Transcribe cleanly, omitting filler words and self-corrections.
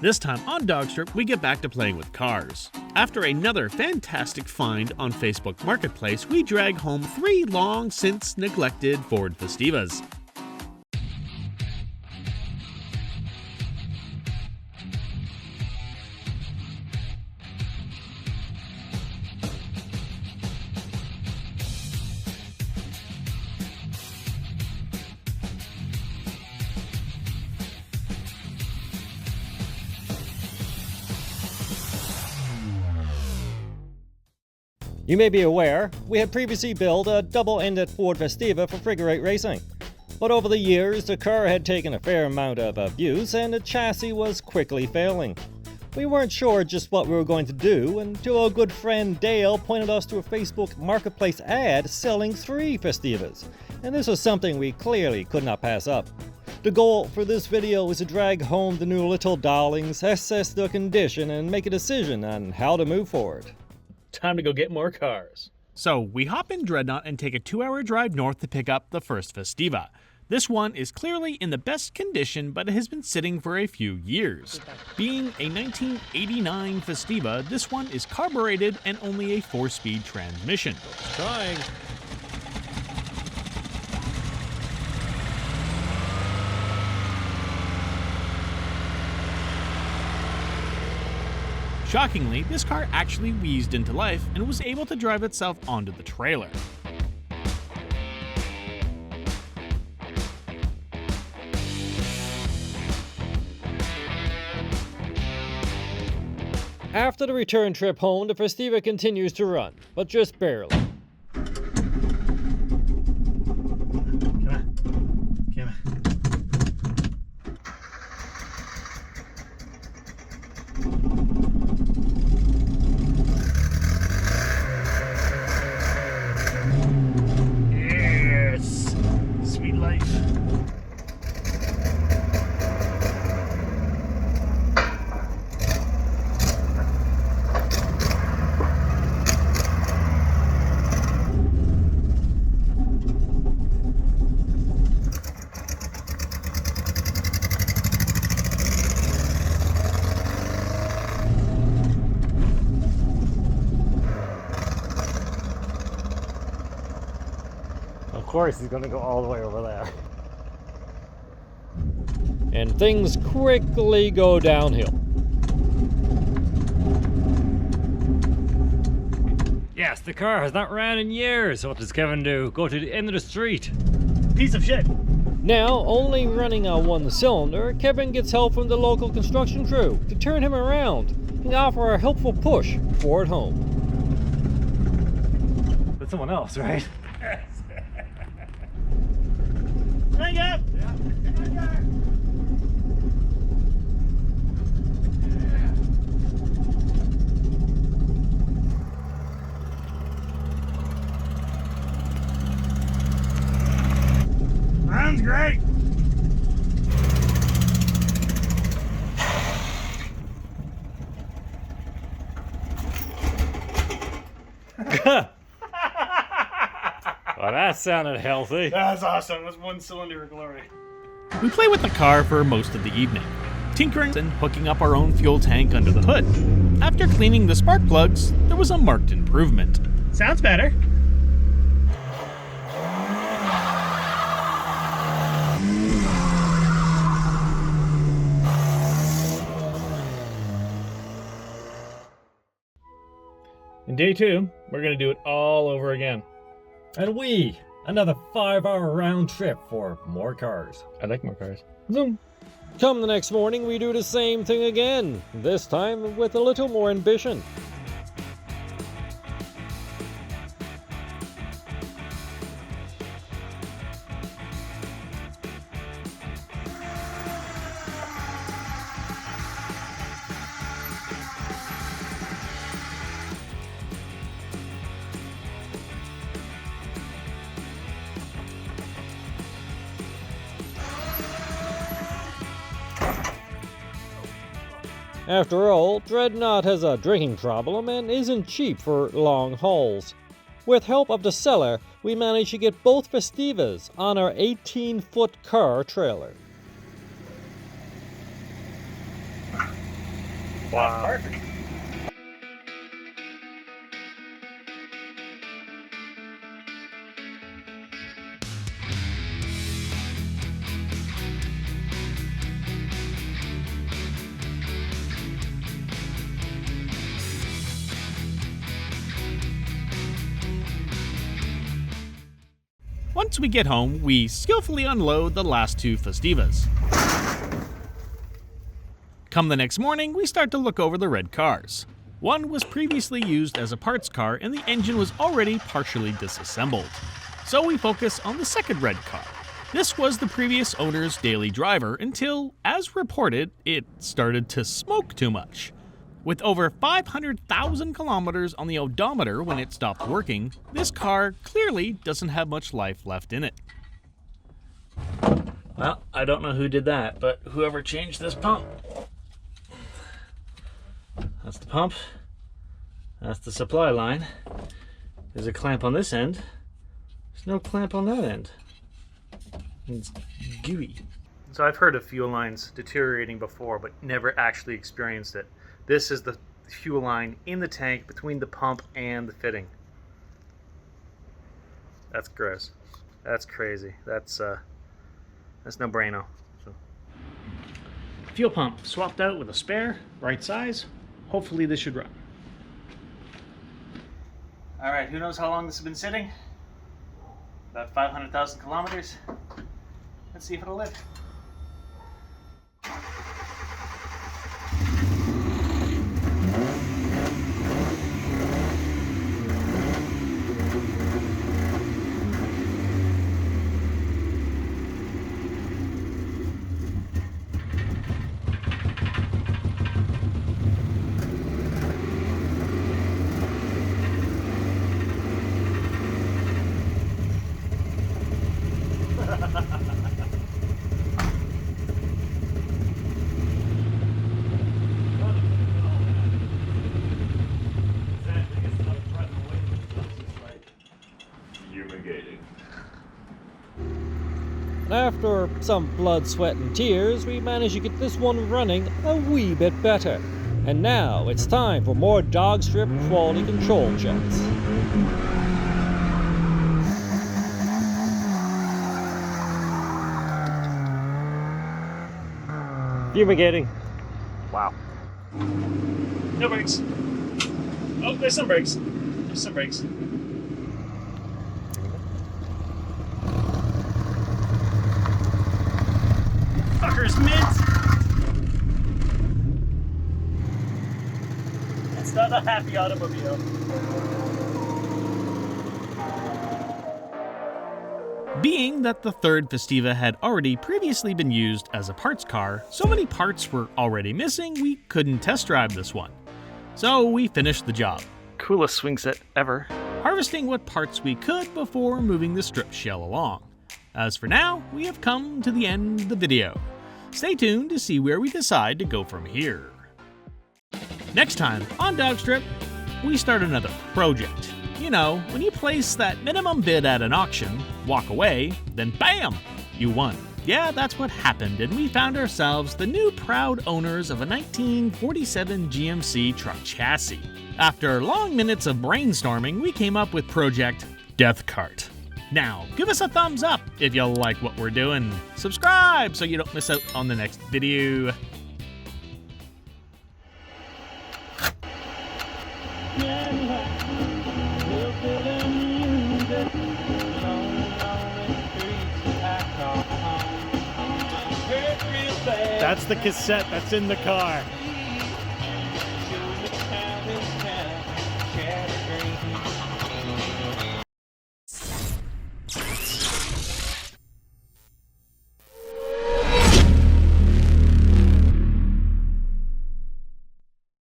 This time on DawgStrip, we get back to playing with cars. After another fantastic find on Facebook Marketplace, we drag home 3 long since neglected Ford Festivas. You may be aware, we had previously built a double-ended Ford Festiva for figure 8 racing. But over the years, the car had taken a fair amount of abuse and the chassis was quickly failing. We weren't sure just what we were going to do until our good friend Dale pointed us to a Facebook Marketplace ad selling 3 Festivas, and this was something we clearly could not pass up. The goal for this video is to drag home the new little darlings, assess their condition, and make a decision on how to move forward. Time to go get more cars. So we hop in Dreadnought and take a 2-hour drive north to pick up the first Festiva. This one is clearly in the best condition, but it has been sitting for a few years. Being a 1989 Festiva, this one is carbureted and only a 4-speed transmission. Trying. Shockingly, this car actually wheezed into life and was able to drive itself onto the trailer. After the return trip home, the Festiva continues to run, but just barely. Come on. Come on. Yes! Sweet life. Of course, he's gonna go all the way over there. And things quickly go downhill. Yes, the car has not ran in years. What does Kevin do? Go to the end of the street. Piece of shit. Now, only running on 1 cylinder, Kevin gets help from the local construction crew to turn him around and offer a helpful push Ford home. That's someone else, right? Hang up! Sounds great! Well, that sounded healthy. That's awesome. It was 1 cylinder of glory. We play with the car for most of the evening, tinkering and hooking up our own fuel tank under the hood. After cleaning the spark plugs, there was a marked improvement. Sounds better. In day 2, we're going to do it all over again. And another 5-hour round trip for more cars. I like more cars. Zoom. Come the next morning, we do the same thing again, this time with a little more ambition. After all, Dreadnought has a drinking problem and isn't cheap for long hauls. With help of the seller, we managed to get both Festivas on our 18-foot car trailer. Wow. Perfect. Once we get home, we skillfully unload the last two Festivas. Come the next morning, we start to look over the red cars. One was previously used as a parts car and the engine was already partially disassembled. So we focus on the second red car. This was the previous owner's daily driver until, as reported, it started to smoke too much. With over 500,000 kilometers on the odometer when it stopped working, this car clearly doesn't have much life left in it. Well, I don't know who did that, but whoever changed this pump. That's the pump. That's the supply line. There's a clamp on this end. There's no clamp on that end. It's gooey. So I've heard of fuel lines deteriorating before, but never actually experienced it. This is the fuel line in the tank between the pump and the fitting. That's gross. That's crazy. That's no bueno. So. Fuel pump swapped out with a spare, right size. Hopefully this should run. All right, who knows how long this has been sitting? About 500,000 kilometers. Let's see if it'll live. And after some blood, sweat and tears, we managed to get this one running a wee bit better. And now it's time for more DawgStrip quality control checks. Fumigating. Wow. No brakes. Oh, there's some brakes. There's some brakes. Fucker's mint! It's not a happy automobile. Being that the third Festiva had already previously been used as a parts car, so many parts were already missing we couldn't test drive this one. So we finished the job. Coolest swing set ever. Harvesting what parts we could before moving the strip shell along. As for now, we have come to the end of the video. Stay tuned to see where we decide to go from here. Next time on DawgStrip, we start another project. You know, when you place that minimum bid at an auction, walk away, then BAM! You won. Yeah, that's what happened, and we found ourselves the new proud owners of a 1947 GMC truck chassis. After long minutes of brainstorming, we came up with Project Death Cart. Now, give us a thumbs up if you like what we're doing. Subscribe so you don't miss out on the next video. That's the cassette that's in the car.